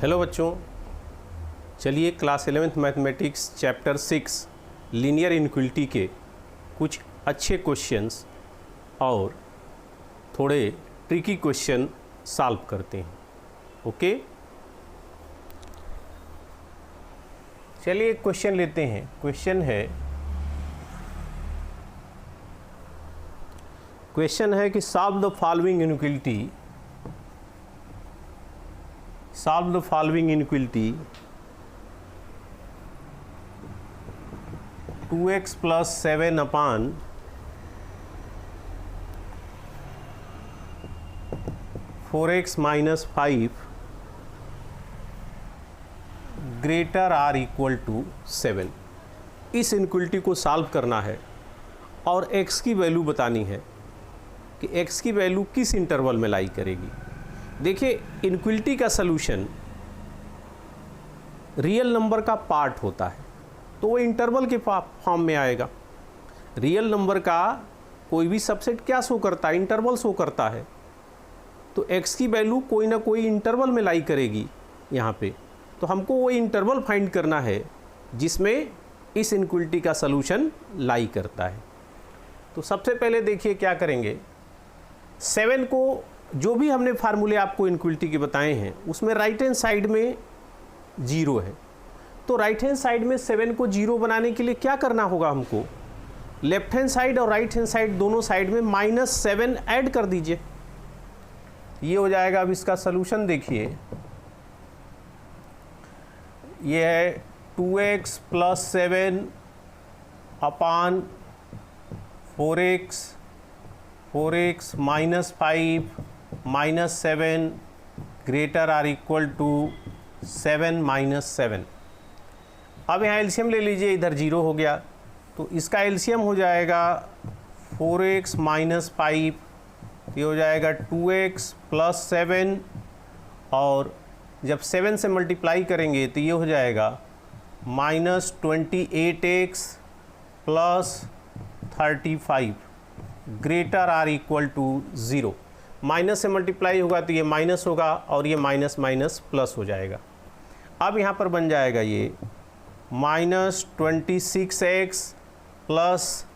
Hello बच्चों, चलिए class 11th mathematics chapter 6 linear inequality के कुछ अच्छे क्वेश्चंस और थोड़े ट्रिकी क्वेश्चन सॉल्व करते हैं। ओके, चलिए एक क्वेश्चन लेते हैं। क्वेश्चन है कि solve the following inequality. Solve the following inequality: 2x plus 7 upon 4x minus 5 greater or equal to 7। इस इनइक्वालिटी को सॉल्व करना है और x की वैल्यू बतानी है कि x की वैल्यू किस इंटरवल में लाई करेगी। देखिए, इनइक्वालिटी का सलूशन रियल नंबर का पार्ट होता है तो वो इंटरवल के फॉर्म में आएगा। रियल नंबर का कोई भी सबसेट क्या शो करता है? इंटरवल शो करता है। तो x की वैल्यू कोई ना कोई इंटरवल में लाई करेगी यहाँ पे। तो हमको वो इंटरवल फाइंड करना है जिसमें इस इनइक्वालिटी का सलूशन लाई करता है। तो सबसे पहले देखिए क्या करेंगे। 7 को, जो भी हमने फार्मूले आपको इनइक्वालिटी के बताए हैं उसमें राइट हैंड साइड में 0 है। तो राइट हैंड साइड में 7 को 0 बनाने के लिए क्या करना होगा? हमको लेफ्ट हैंड साइड और राइट हैंड साइड दोनों साइड में -7 ऐड कर दीजिए। ये हो जाएगा। अब इसका सलूशन देखिए, ये है 2x plus 7 upon 4x minus 5 minus 7 greater or equal to 7 minus 7। अब यहाँ एलसीएम ले लीजिए, इधर 0 हो गया तो इसका एलसीएम हो जाएगा 4x minus 5, ये हो जाएगा 2x plus 7 और जब 7 से मल्टीप्लाई करेंगे तो ये हो जाएगा -28x plus 35 greater or equal to 0। Minus से मल्टीप्लाई होगा तो ये माइनस होगा और ये माइनस माइनस प्लस हो जाएगा। अब यहाँ पर बन जाएगा ये -26x प्लस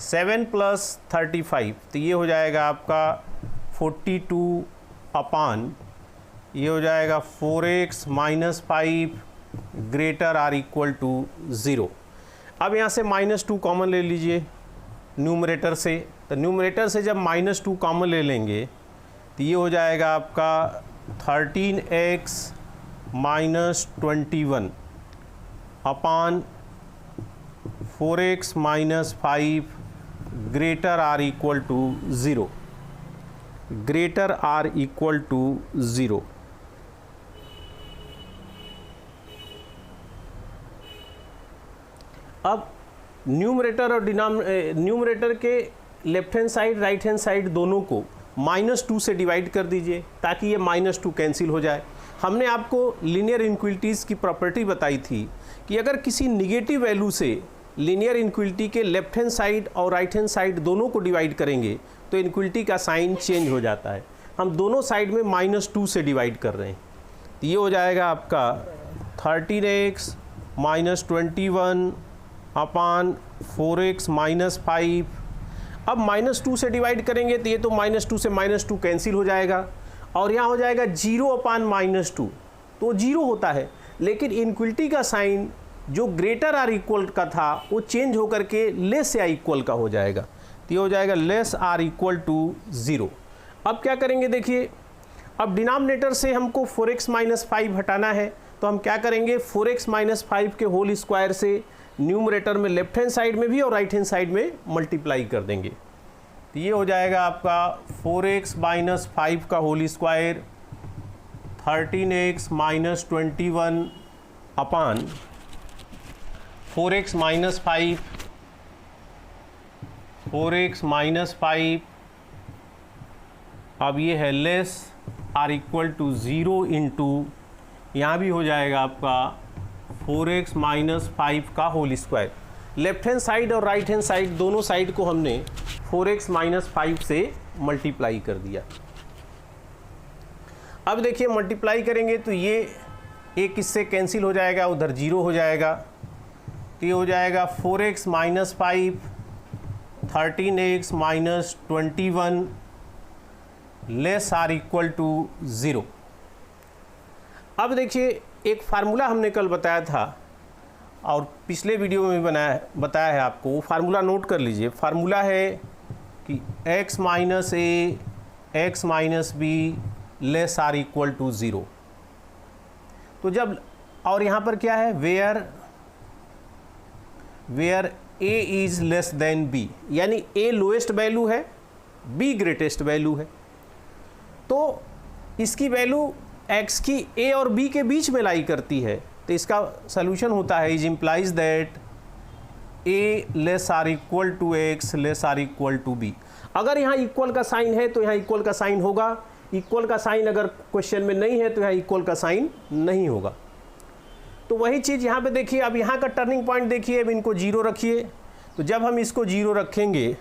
7 प्लस 35, तो ये हो जाएगा आपका 42 अपान, ये हो जाएगा 4x minus 5 greater or equal to 0। अब यहाँ से -2 कॉमन ले लीजिए न्यूमरेटर से। तो न्यूमरेटर से जब -2 कॉमन ले लेंगे तो ये हो जाएगा आपका 13x minus 21 upon 4x minus 5 greater or equal to 0। Greater or equal to 0। अब न्यूमरेटर और न्यूमरेटर के left hand side right hand side दोनों को -2 से डिवाइड कर दीजिए ताकि ये -2 कैंसिल हो जाए। हमने आपको लीनियर इनइक्वालिटीज़ की प्रॉपर्टी बताई थी कि अगर किसी निगेटिव वैल्यू से लीनियर इनइक्वालिटी के लेफ्ट हैंड साइड और राइट हैंड साइड दोनों को डिवाइड करेंगे तो इनइक्वालिटी का साइन चेंज हो जाता है। हम दोनों साइड में -2 से डिवाइड कर रहे हैं तो ये हो जाएगा आपका 13x minus 21 upon 4x minus 5। अब -2 से डिवाइड करेंगे तो ये तो -2 से -2 कैंसिल हो जाएगा और यहाँ हो जाएगा 0 अपान -2, तो 0 होता है। लेकिन इनइक्वालिटी का साइन जो ग्रेटर आर इक्वल का था वो चेंज होकर के लेस या इक्वल का हो जाएगा, तो ये हो जाएगा लेस आर इक्वल टू 0। अब क्या करेंगे देखिए, अब डिनोमिनेटर से हमको 4x minus 5 हटाना है तो हम क्या करेंगे, 4x minus 5 के होल स्क्वायर से न्यूमरेटर में लेफ्ट हैंड साइड में भी और राइट हैंड साइड में मल्टीप्लाई कर देंगे तो ये हो जाएगा आपका 4x minus 5 का whole square 13x minus 21 upon 4x minus 5। अब ये है less or equal to 0 into, यहाँ भी हो जाएगा आपका 4x minus 5 का होल स्क्वायर। लेफ्ट हैंड साइड और राइट हैंड साइड दोनों साइड को हमने 4x minus 5 से मल्टीप्लाई कर दिया। अब देखिए मल्टीप्लाई करेंगे तो ये एक इससे कैंसिल हो जाएगा, उधर 0 हो जाएगा, तो ये हो जाएगा 4x minus 5 13x minus 21 less or equal to 0। अब देखिए एक फार्मूला हमने कल बताया था और पिछले वीडियो में भी बताया है आपको, वो फार्मूला नोट कर लीजिए। फार्मूला है कि x minus a x minus b less or equal to 0। तो जब, और यहाँ पर क्या है, where a is less than b, यानी a लोएस्ट वैल्यू है, b ग्रेटेस्ट वैल्यू है। तो इसकी वैल्यू x की a और b के बीच में लाई करती है, तो इसका सलूशन होता है is implies that a less or equal to x less or equal to b। अगर यहाँ इक्वल का साइन है तो यहाँ इक्वल का साइन होगा, इक्वल का साइन अगर क्वेश्चन में नहीं है तो यहाँ इक्वल का साइन नहीं होगा। तो वही चीज़ यहाँ पे देखिए, अब यहाँ का टर्निंग पॉइंट देखिए, अब इनको 0 रखिए। तो जब हम इसको 0 रखेंगे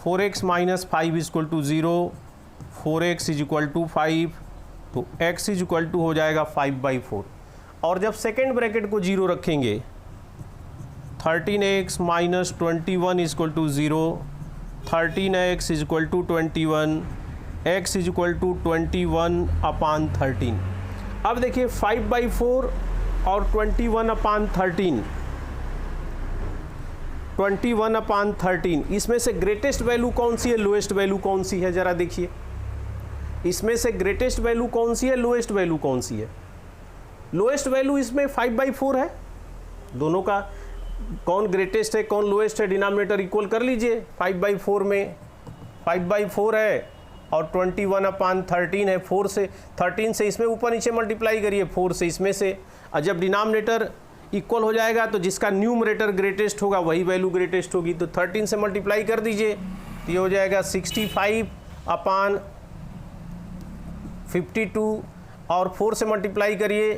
4x minus 5 is equal to 0, 4x is equal to 5, तो x इज इक्वल टू हो जाएगा 5/4। और जब सेकेंड ब्रैकेट को 0 रखेंगे 13x minus 21 is equal to 0, 13x is equal to 21, x is equal to 21/13। अब देखिए 5/4 और 21/13, 21/13 इसमें से ग्रेटेस्ट वैल्यू कौन सी है, लोएस्ट वैल्यू कौन सी है, ज़रा देखिए। इसमें से ग्रेटेस्ट वैल्यू कौन सी है, लोएस्ट वैल्यू कौन सी है? लोएस्ट वैल्यू इसमें 5/4 है। दोनों का कौन ग्रेटेस्ट है कौन लोएस्ट है, डिनोमिनेटर इक्वल कर लीजिए। 5/4 में 5/4 है और 21/13 है। 4 से 13 से इसमें ऊपर नीचे मल्टीप्लाई करिए, 4 से इसमें से। और जब डिनोमिनेटर इक्वल हो जाएगा तो जिसका न्यूमरेटर ग्रेटेस्ट होगा वही वैल्यू ग्रेटेस्ट होगी। तो 13 से मल्टीप्लाई कर दीजिए तो ये हो जाएगा 65/52 और 4 से मल्टीप्लाई करिए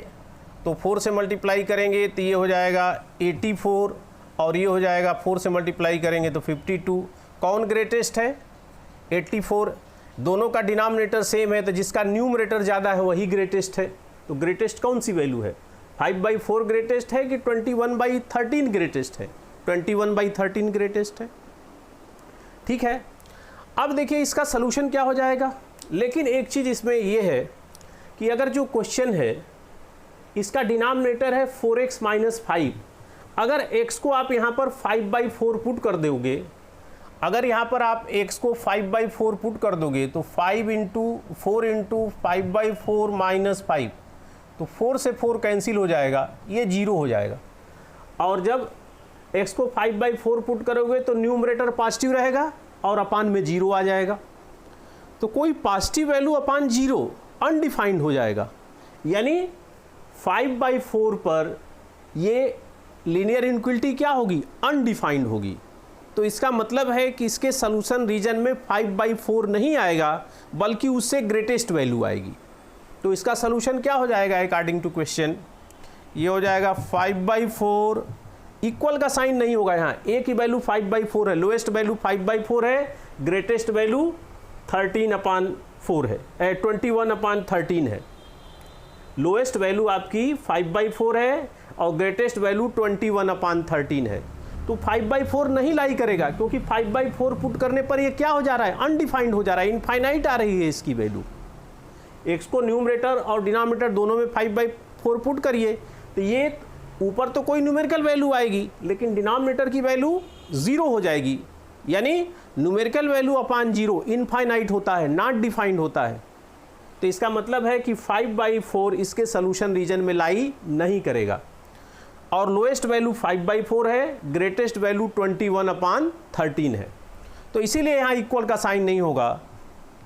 तो 4 से मल्टीप्लाई करेंगे तो ये हो जाएगा 84 और ये हो जाएगा 4 से मल्टीप्लाई करेंगे तो 52। कौन ग्रेटेस्ट है? 84। दोनों का डिनोमिनेटर सेम है तो जिसका न्यूमरेटर ज़्यादा है वही ग्रेटेस्ट है। तो ग्रेटेस्ट कौन सी वैल्यू है? 5/4 ग्रेटेस्ट है कि 21/13 ग्रेटेस्ट है? 21/13 ग्रेटेस्ट है। ठीक है, अब देखिए इसका सलूशन क्या हो जाएगा। लेकिन एक चीज़ इसमें ये है कि अगर जो क्वेश्चन है इसका डिनोमिनेटर है 4x माइनस 5, अगर x को आप यहाँ पर 5/4 पुट कर दोगे, अगर यहाँ पर आप x को 5/4 पुट कर दोगे तो 4 इंटू 5/4 माइनस 5, तो 4 से 4 कैंसिल हो जाएगा, ये 0 हो जाएगा। और जब x को 5/4 पुट करोगे तो न्यूमरेटर पॉजिटिव रहेगा और अपान में 0 आ जाएगा। तो कोई पॉजिटिव वैल्यू अपान 0 अनडिफाइंड हो जाएगा, यानी 5/4 पर ये लीनियर इनइक्वालिटी क्या होगी? अनडिफाइंड होगी। तो इसका मतलब है कि इसके सॉल्यूशन रीजन में 5/4 नहीं आएगा बल्कि उससे ग्रेटेस्ट वैल्यू आएगी। तो इसका सॉल्यूशन क्या हो जाएगा अकॉर्डिंग टू क्वेश्चन? ये हो जाएगा 5/4, इक्वल का साइन नहीं होगा, यहाँ ए की वैल्यू 5/4 है, लोएस्ट वैल्यू 5/4 है, ग्रेटेस्ट वैल्यू 13/4 है, 21/13 है। लोएस्ट वैल्यू आपकी 5/4 है और ग्रेटेस्ट वैल्यू 21/13 है। तो 5/4 नहीं लाई करेगा क्योंकि 5/4 पुट करने पर ये क्या हो जा रहा है? अनडिफाइंड हो जा रहा है, इनफाइनाइट आ रही है इसकी वैल्यू। एक्स को न्यूमरेटर और डिनोमिनेटर दोनों में 5/4 पुट करिए तो ये ऊपर तो कोई न्यूमेरिकल वैल्यू आएगी लेकिन डिनोमिनेटर की वैल्यू 0 हो जाएगी, यानी न्यूमेरिकल वैल्यू अपान 0 इनफाइनाइट होता है, नॉट डिफाइंड होता है। तो इसका मतलब है कि 5/4 इसके सॉल्यूशन रीजन में लाई नहीं करेगा। और लोएस्ट वैल्यू 5/4 है, ग्रेटेस्ट वैल्यू 21/13 है। तो इसीलिए यहाँ इक्वल का साइन नहीं होगा।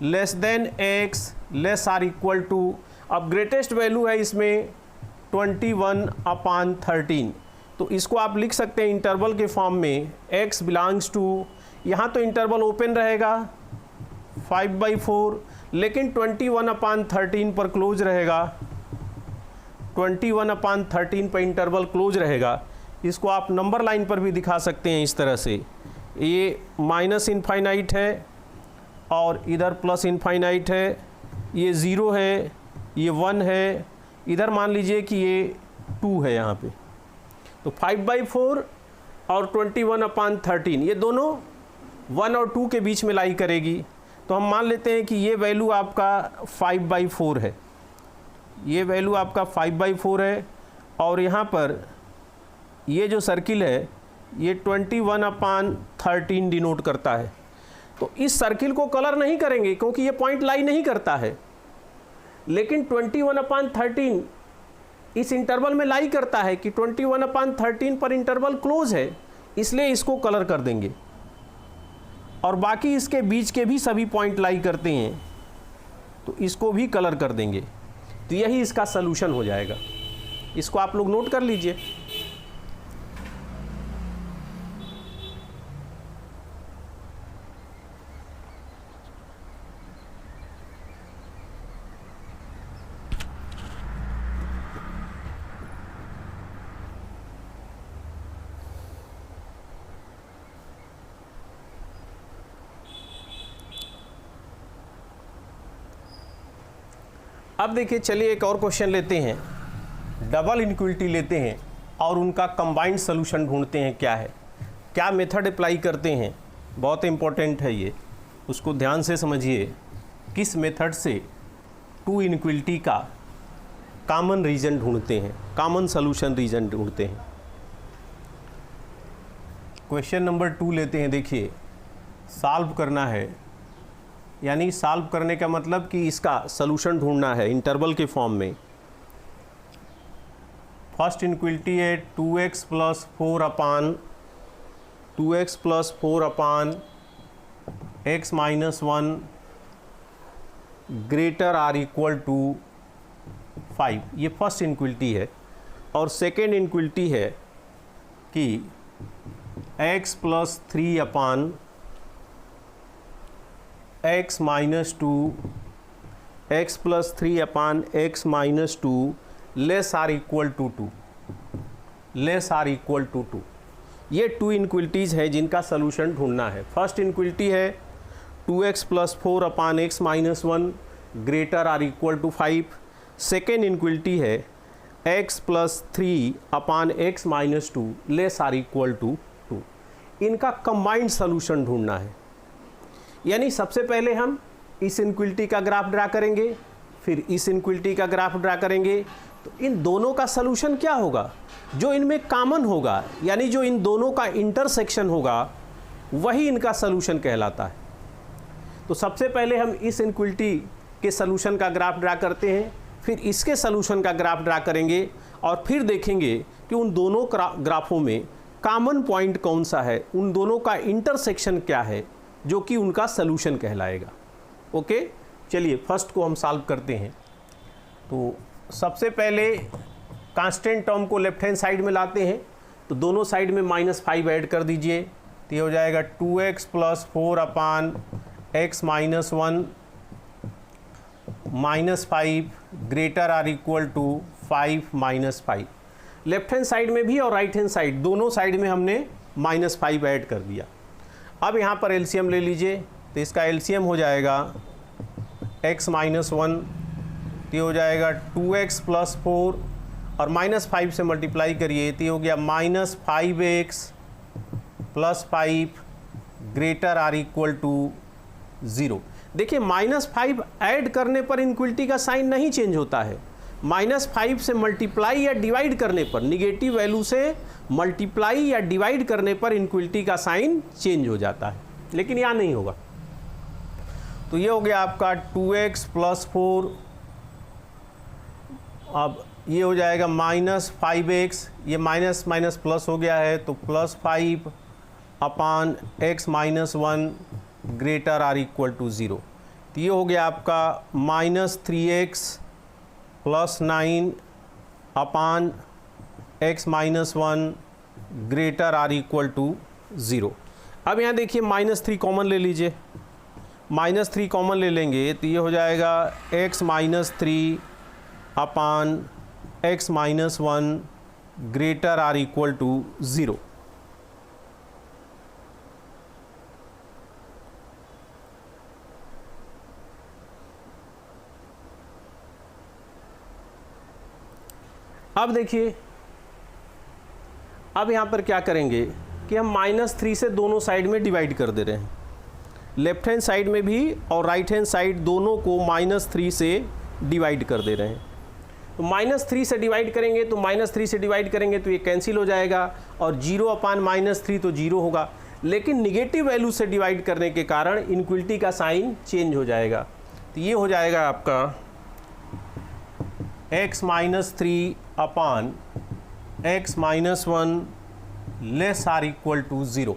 Less than x less or equal to, अब ग्रेटेस्ट वैल्यू है इसमें 21/13, तो इसको आप लिख सकते हैं इंटरवल के फॉर्म में x बिलोंग्स टू, यहाँ तो इंटरवल ओपन रहेगा 5/4 लेकिन 21/13 पर क्लोज रहेगा, 21/13 पर इंटरवल क्लोज रहेगा। इसको आप नंबर लाइन पर भी दिखा सकते हैं इस तरह से, ये माइनस इनफाइनाइट है और इधर प्लस इनफाइनाइट है, ये 0 है, ये 1 है, इधर मान लीजिए कि ये 2 है यहाँ पे, तो 5/4 और 21/13 ये दोनों 1 और 2 के बीच में लाई करेगी। तो हम मान लेते हैं कि ये वैल्यू आपका 5/4 है, ये वैल्यू आपका 5/4 है, और यहाँ पर ये जो सर्किल है ये 21/13 डिनोट करता है। तो इस सर्किल को कलर नहीं करेंगे क्योंकि ये पॉइंट लाई नहीं करता है, लेकिन 21/13 इस इंटरवल में लाई करता है कि 21/13 पर इंटरवल क्लोज है, इसलिए इसको कलर कर देंगे। और बाकी इसके बीच के भी सभी पॉइंट लाई करते हैं तो इसको भी कलर कर देंगे। तो यही इसका सलूशन हो जाएगा। इसको आप लोग नोट कर लीजिए। अब देखिए, चलिए एक और क्वेश्चन लेते हैं। डबल इनइक्वालिटी लेते हैं और उनका कंबाइंड सॉल्यूशन ढूंढते हैं। क्या है, क्या मेथड अप्लाई करते हैं, बहुत इंपॉर्टेंट है ये, उसको ध्यान से समझिए। किस मेथड से टू इनइक्वालिटी का कॉमन रीजन ढूंढते हैं, कॉमन सॉल्यूशन रीजन ढूंढते हैं। क्वेश्चन नंबर 2 लेते हैं। देखिए, सॉल्व करना है, यानी सॉल्व करने का मतलब कि इसका सॉल्यूशन ढूंढना है इंटरवल के फॉर्म में। फर्स्ट इनइक्वालिटी है 2x + 4 upon x - 1 greater or equal to 5, ये फर्स्ट इनइक्वालिटी है। और सेकेंड इनइक्वालिटी है कि x + 3 upon x - 2 x + 3 upon x - 2 less or equal to 2, less or equal to 2। ये टू इनइक्वालिटीज़ है जिनका सलूशन ढूंढना है। फर्स्ट इनइक्वालिटी है 2x + 4 upon x - 1 greater or equal to 5। Second inequality है x + 3 upon x - 2 less or equal to 2। इनका combined solution ढूंढना है। यानी सबसे पहले हम इस इनइक्वालिटी का ग्राफ ड्रा करेंगे, फिर इस इनइक्वालिटी का ग्राफ ड्रा करेंगे। तो इन दोनों का सलूशन क्या होगा, जो इनमें कॉमन होगा, यानी जो इन दोनों का इंटरसेक्शन होगा, वही इनका सलूशन कहलाता है। तो सबसे पहले हम इस इनइक्वालिटी के सलूशन का ग्राफ ड्रा करते हैं, फिर इसके सलूशन का ग्राफ ड्रा करेंगे, और फिर देखेंगे कि उन दोनों ग्राफों में कॉमन पॉइंट कौन सा है, उन दोनों का इंटरसेक्शन क्या है, जो कि उनका सलूशन कहलाएगा। ओके, चलिए फर्स्ट को हम सॉल्व करते हैं। तो सबसे पहले कांस्टेंट टर्म को लेफ्ट हैंड साइड में लाते हैं, तो दोनों साइड में -5 ऐड कर दीजिए, तो ये हो जाएगा 2x + 4 upon x - 1 -5 greater or equal to 5 - 5। Left hand side में भी और राइट हैंड साइड, दोनों साइड में हमने -5 ऐड कर दिया। अब यहाँ पर एलसीएम ले लीजिए, तो इसका एलसीएम हो जाएगा x - 1, तो हो जाएगा 2x + 4 और -5 से मल्टीप्लाई करिए, तो हो गया -5x + 5 greater or equal to 0। देखिए, -5 ऐड करने पर इनइक्वालिटी का साइन नहीं चेंज होता है। -5 से मल्टीप्लाई या डिवाइड करने पर, निगेटिव वैल्यू से मल्टीप्लाई या डिवाइड करने पर इनइक्वालिटी का साइन चेंज हो जाता है, लेकिन यहाँ नहीं होगा। तो ये हो गया आपका 2x + 4, अब ये हो जाएगा -5x, ये माइनस माइनस प्लस हो गया है, तो +5 upon x - 1 greater or equal to 0। तो ये हो गया आपका -3x + 9 upon x - 1 greater or equal to 0। अब यहाँ देखिए -3 कॉमन ले लीजिए, -3 कॉमन ले लेंगे, तो ये हो जाएगा x - 3 upon x - 1 greater or equal to 0। अब देखिए, अब यहाँ पर क्या करेंगे कि हम -3 से दोनों साइड में डिवाइड कर दे रहे हैं, लेफ्ट हैंड साइड में भी और राइट हैंड साइड दोनों को -3 से डिवाइड कर दे रहे हैं। तो -3 से डिवाइड करेंगे तो -3 से डिवाइड करेंगे तो ये कैंसिल हो जाएगा और 0/-3 तो 0 होगा, लेकिन निगेटिव वैल्यू से डिवाइड करने के कारण इनक्वलिटी का साइन चेंज हो जाएगा। तो ये हो जाएगा आपका x - 3/x - 1 ≤ 0।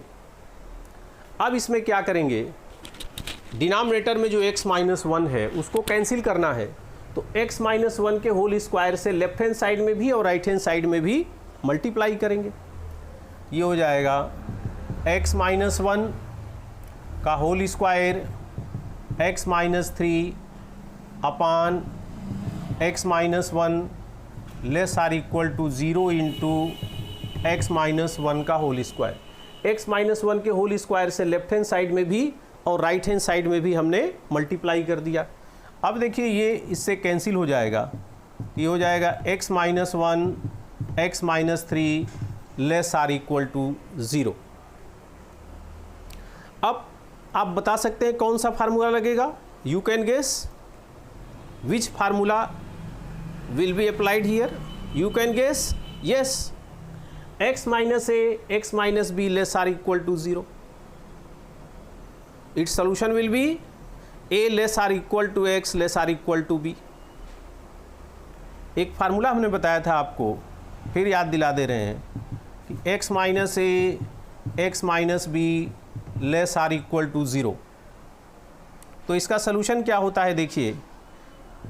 अब इसमें क्या करेंगे, डिनोमिनेटर में जो x - 1 है उसको कैंसिल करना है, तो x - 1 के होल स्क्वायर से लेफ्ट हैंड साइड में भी और राइट हैंड साइड में भी मल्टीप्लाई करेंगे। ये हो जाएगा x - 1 का whole square x - 3/x - 1 ≤ 0 into x - 1 का होल स्क्वायर। x - 1 के होल स्क्वायर से लेफ्ट हैंड साइड में भी और राइट हैंड साइड में भी हमने मल्टीप्लाई कर दिया। अब देखिए ये इससे कैंसिल हो जाएगा, ये हो जाएगा x - 1 x - 3 ≤ 0। अब आप बता सकते हैं कौन सा फार्मूला लगेगा, you can guess which formula will be applied here, you can guess. Yes, x - a x - b ≤ 0. Its solution will be a ≤ x ≤ b. एक फार्मूला हमने बताया था आपको, फिर याद दिला दे रहे हैं कि x - a x - b ≤ 0। तो इसका सलूशन क्या होता है, देखिए,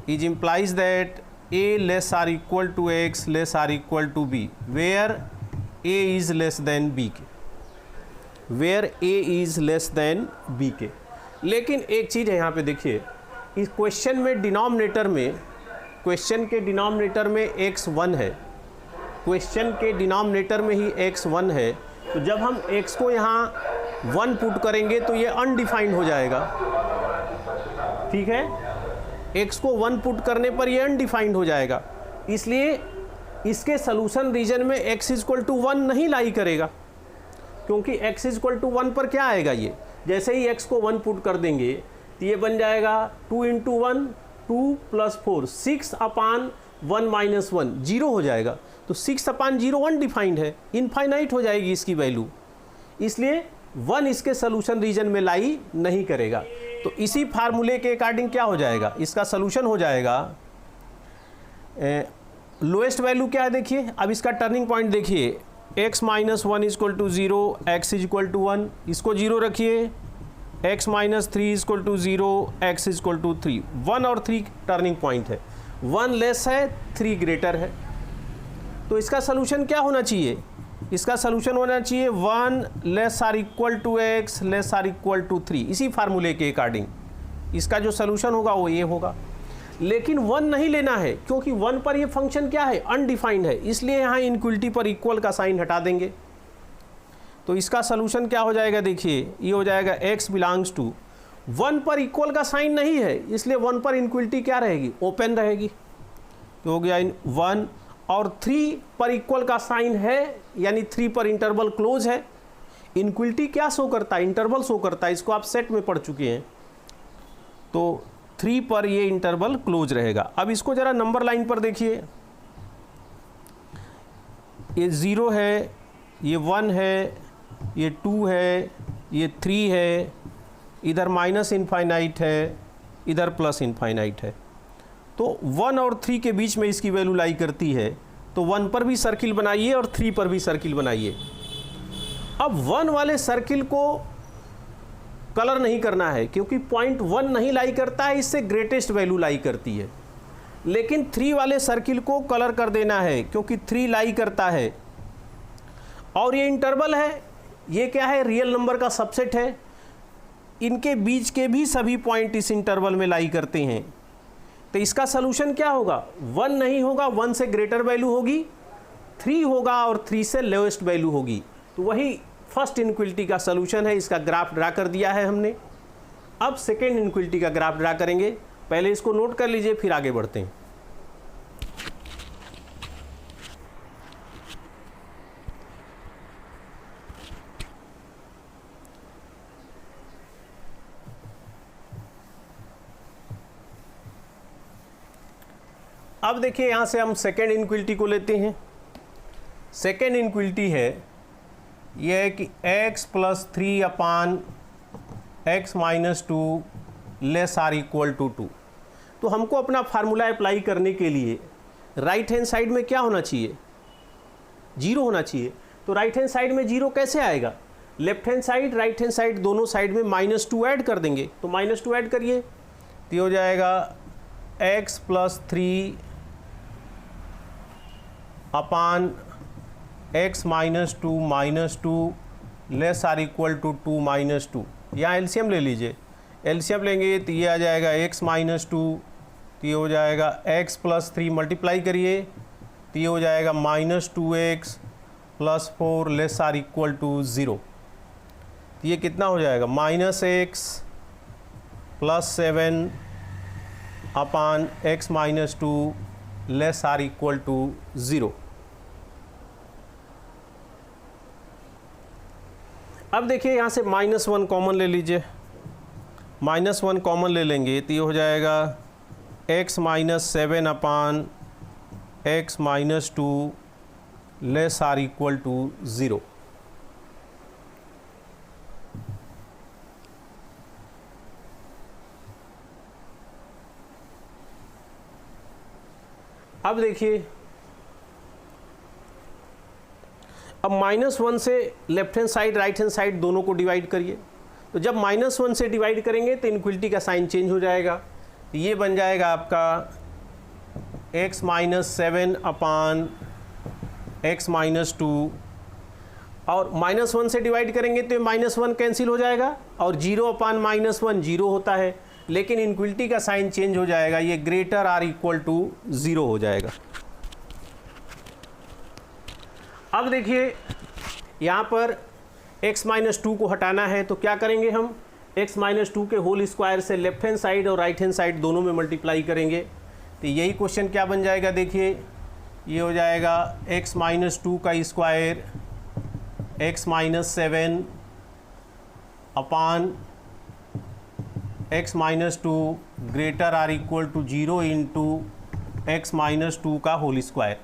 is implies that a ≤ x ≤ b where a is less than b के, where a is less than b के। लेकिन एक चीज़ है यहाँ पे देखिए, इस क्वेश्चन में डिनोमिनेटर में, क्वेश्चन के डिनोमिनेटर में x 1 है, क्वेश्चन के डिनोमिनेटर में ही x 1 है, तो जब हम x को यहाँ 1 पुट करेंगे तो ये अनडिफाइंड हो जाएगा, ठीक है। x को 1 पुट करने पर ये अनडिफाइंड हो जाएगा, इसलिए इसके सलूशन रीजन में x = 1 नहीं लाई करेगा, क्योंकि x = 1 पर क्या आएगा, ये जैसे ही x को 1 पुट कर देंगे तो ये बन जाएगा 2 × 1 2 + 4 6/1 - 1 0 हो जाएगा। तो 6/0 अनडिफाइंड है, इनफाइनाइट हो जाएगी इसकी वैल्यू, इसलिए 1 इसके सलूशन रीजन में लाई नहीं करेगा। तो इसी फार्मूले के अकॉर्डिंग क्या हो जाएगा, इसका सलूशन हो जाएगा, लोएस्ट वैल्यू क्या है देखिए, अब इसका टर्निंग पॉइंट देखिए, x - 1 = 0 x = 1, इसको 0 रखिए, x - 3 = 0 x = 3, 1 और 3 टर्निंग पॉइंट है, 1 लेस है 3 ग्रेटर है। तो इसका सलूशन क्या होना चाहिए, इसका सलूशन होना चाहिए 1 ≤ x ≤ 3, इसी फार्मूले के अकॉर्डिंग इसका जो सलूशन होगा वो ये होगा। लेकिन 1 नहीं लेना है, क्योंकि 1 पर ये फंक्शन क्या है, अनडिफाइंड है, इसलिए यहाँ इनक्वलिटी पर इक्वल का साइन हटा देंगे। तो इसका सलूशन क्या हो जाएगा, देखिए, ये हो जाएगा x बिलोंग्स टू 1 पर इक्वल का साइन नहीं है, इसलिए 1 पर इनक्वलिटी क्या रहेगी, ओपन रहेगी। तो हो गया 1 और 3 पर इक्वल का साइन है, यानी 3 पर इंटरवल क्लोज है। इनक्वलिटी क्या शो करता है, इंटरवल शो करता है, इसको आप सेट में पढ़ चुके हैं। तो 3 पर ये इंटरवल क्लोज रहेगा। अब इसको जरा नंबर लाइन पर देखिए, ये 0 है, ये 1 है, ये 2 है, ये 3 है, इधर -इनफाइनाइट है, इधर +इनफाइनाइट है। तो 1 और 3 के बीच में इसकी वैल्यू लाई करती है, तो 1 पर भी सर्किल बनाइए और 3 पर भी सर्किल बनाइए। अब 1 वाले सर्किल को कलर नहीं करना है, क्योंकि पॉइंट 1 नहीं लाई करता है, इससे ग्रेटेस्ट वैल्यू लाई करती है। लेकिन 3 वाले सर्किल को कलर कर देना है, क्योंकि 3 लाई करता है, और ये इंटरवल है, ये क्या है, रियल नंबर का सबसेट है, इनके बीच के भी सभी पॉइंट इस इंटरवल में लाई करते हैं। तो इसका सलूशन क्या होगा, 1 नहीं होगा, 1 से ग्रेटर वैल्यू होगी, 3 होगा और 3 से लोएस्ट वैल्यू होगी। तो वही फर्स्ट इनक्वलिटी का सलूशन है, इसका ग्राफ ड्रा कर दिया है हमने। अब सेकेंड इनक्वलिटी का ग्राफ ड्रा करेंगे, पहले इसको नोट कर लीजिए फिर आगे बढ़ते हैं। अब देखिए यहाँ से हम सेकेंड इनक्वलिटी को लेते हैं। सेकेंड इनक्वलिटी है यह है कि x + 3 x - 2 less or equal to 2। तो हमको अपना फार्मूला अप्लाई करने के लिए राइट हैंड साइड में क्या होना चाहिए, 0 होना चाहिए। तो राइट हैंड साइड में 0 कैसे आएगा, left hand side right hand side दोनों साइड में -2 ऐड कर देंगे। तो -2 ऐड करिए तो हो जाएगा x + 3 x - 2 less or equal to 2 - 2। यहाँ एलसीएम ले लीजिए, एलसीएम लेंगे तो ये आ जाएगा x - 2, तो ये हो जाएगा x + 3 मल्टीप्लाई करिए तो ये हो जाएगा -2x + 4 less or equal to 0। तो ये कितना हो जाएगा, -x + 7 x - 2 less or equal to 0। अब देखिए यहाँ से -1 कॉमन ले लीजिए, -1 कॉमन ले लेंगे तो ये हो जाएगा x - 7 x - 2 less or equal to 0। अब देखिए अब -1 से left hand side right hand side दोनों को डिवाइड करिए। तो जब -1 से डिवाइड करेंगे तो इनक्वलिटी का साइन चेंज हो जाएगा। तो ये बन जाएगा आपका x - 7 x - 2, और -1 से डिवाइड करेंगे तो -1 कैंसिल हो जाएगा और 0/-1 0 होता है, लेकिन इनक्वलिटी का साइन चेंज हो जाएगा, ये ग्रेटर आर इक्वल टू 0 हो जाएगा। अब देखिए यहाँ पर x - 2 को हटाना है तो क्या करेंगे हम, x - 2 के होल स्क्वायर से लेफ्ट हैंड साइड और राइट हैंड साइड दोनों में मल्टीप्लाई करेंगे। तो यही क्वेश्चन क्या बन जाएगा, देखिए ये हो जाएगा x - 2 का square x - 7 x - 2 greater or equal to 0 into x - 2 का होल स्क्वायर।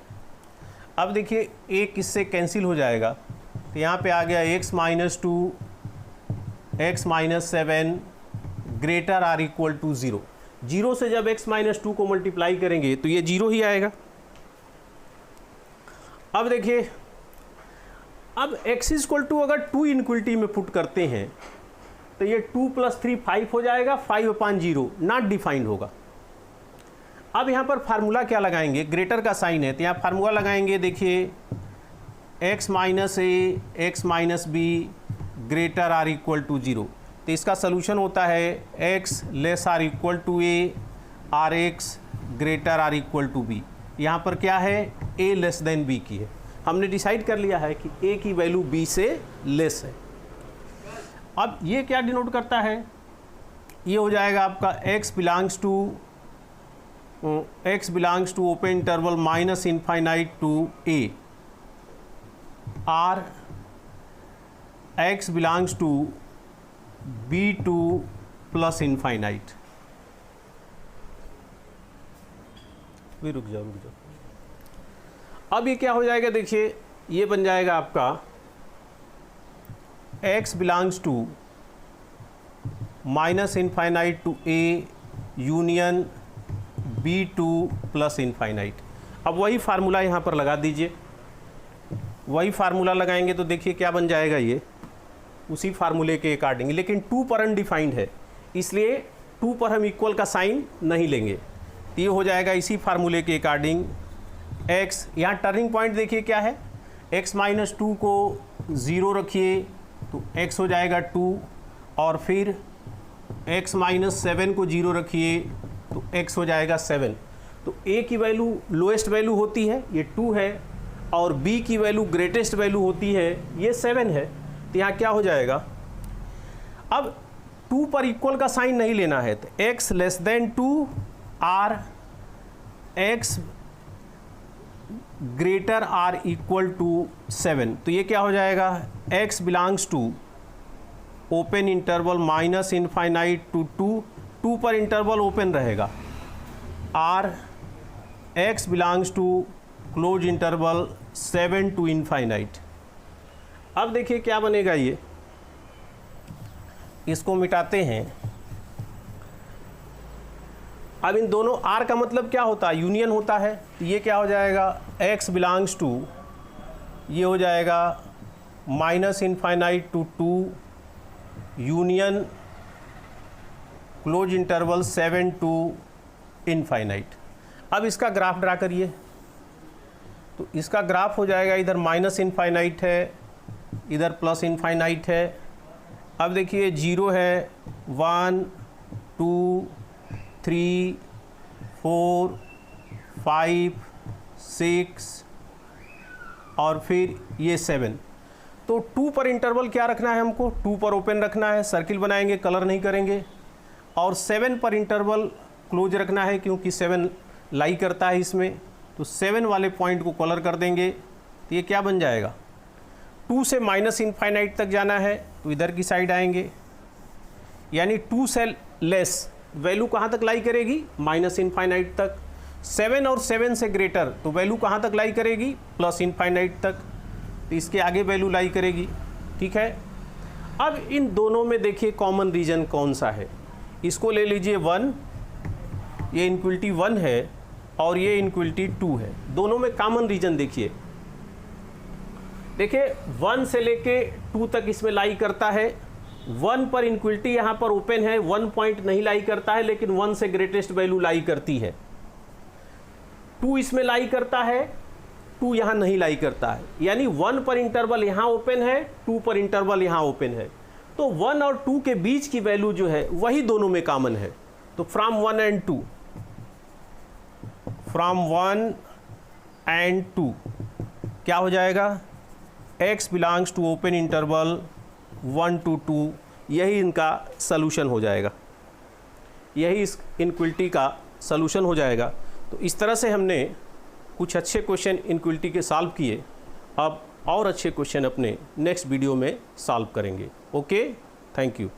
अब देखिए एक इससे कैंसिल हो जाएगा तो यहाँ पे आ गया x - 2 x - 7 greater or equal to 0। 0 से जब x - 2 को मल्टीप्लाई करेंगे तो ये 0 ही आएगा। अब देखिए अब x = अगर 2 इनक्वलिटी में पुट करते हैं तो ये 2 + 3 5 हो जाएगा, 5/0 नॉट डिफाइंड होगा। अब यहाँ पर फार्मूला क्या लगाएंगे, ग्रेटर का साइन है तो यहाँ फार्मूला लगाएंगे, देखिए x - a x - b greater or equal to 0। तो इसका सलूशन होता है x less or equal to a or x greater or equal to b। यहाँ पर क्या है, a लेस देन b की है, हमने डिसाइड कर लिया है कि a की वैल्यू b से लेस है। अब ये क्या डिनोट करता है, ये हो जाएगा आपका x belongs to open interval -∞ to a, और x belongs to b2 + infinite. रुक जाओ। अब ये क्या हो जाएगा, देखिए ये बन जाएगा आपका x belongs to -∞ to a union b2 + infinite. अब वही फार्मूला यहाँ पर लगा दीजिए, वही फार्मूला लगाएंगे तो देखिए क्या बन जाएगा, ये उसी फार्मूले के अकॉर्डिंग, लेकिन 2 पर अनडिफाइंड है इसलिए 2 पर हम इक्वल का साइन नहीं लेंगे। तो ये हो जाएगा इसी फार्मूले के अकॉर्डिंग x, यहाँ टर्निंग पॉइंट देखिए क्या है, x - 2 को 0 रखिए तो x हो जाएगा 2, और फिर x - 7 को 0 रखिए तो x हो जाएगा 7। तो a की वैल्यू लोएस्ट वैल्यू होती है, ये 2 है, और b की वैल्यू ग्रेटेस्ट वैल्यू होती है, ये 7 है। तो यहाँ क्या हो जाएगा, अब 2 पर इक्वल का साइन नहीं लेना है तो x less than 2 or x greater or equal to 7। तो ये क्या हो जाएगा, x belongs to open interval -∞ to 2 पर इंटरवल ओपन रहेगा, r x belongs to close interval 7 to infinite. अब देखिए क्या बनेगा, ये इसको मिटाते हैं। अब इन दोनों r का मतलब क्या होता है, यूनियन होता है। तो ये क्या हो जाएगा, x बिलोंग्स टू, ये हो जाएगा -infinite to 2 union close interval 7 to infinite. अब इसका ग्राफ ड्रा करिए। तो इसका ग्राफ हो जाएगा, इधर -इनफाइनाइट है, इधर +इनफाइनाइट है। अब देखिए 0 है, 1 2 3 4 5 6 और फिर ये 7। तो 2 पर इंटरवल क्या रखना है हमको, 2 पर ओपन रखना है, सर्किल बनाएंगे, कलर नहीं करेंगे। और 7 पर इंटरवल क्लोज रखना है, क्योंकि 7 लाई करता है इसमें। तो 7 वाले पॉइंट को कलर कर देंगे। तो ये क्या बन जाएगा, 2 से -इनफाइनाइट तक जाना है तो इधर की साइड आएंगे, यानी 2 से लेस वैल्यू कहाँ तक लाई करेगी, -इनफाइनाइट तक। 7 और 7 से ग्रेटर तो वैल्यू कहाँ तक लाई करेगी, +इनफाइनाइट तक। तो इसके आगे वैल्यू लाई करेगी, ठीक है। अब इन दोनों में देखिए कॉमन रीजन कौन सा है, इसको ले लीजिए 1, ये इनक्वलिटी 1 है और ये इनक्वलिटी 2 है। दोनों में कॉमन रीजन देखिए 1 से लेके 2 तक इसमें लाई करता है। 1 पर इनक्वलिटी यहाँ पर ओपन है, 1 पॉइंट नहीं लाई करता है, लेकिन 1 से ग्रेटेस्ट वैल्यू लाई करती है। 2 इसमें लाई करता है, 2 यहाँ नहीं लाई करता है, यानी 1 पर इंटरवल यहाँ ओपन है, 2 पर इंटरवल यहाँ ओपन है। तो 1 और 2 के बीच की वैल्यू जो है वही दोनों में कॉमन है। तो फ्रॉम 1 and 2, फ्रॉम 1 and 2 क्या हो जाएगा, x belongs to open interval 1 to 2, यही इनका सलूशन हो जाएगा, यही इस इनक्वलिटी का सलूशन हो जाएगा। तो इस तरह से हमने कुछ अच्छे क्वेश्चन इनक्वलिटी के सॉल्व किए। अब और अच्छे क्वेश्चन अपने नेक्स्ट वीडियो में सॉल्व करेंगे। Okay, thank you.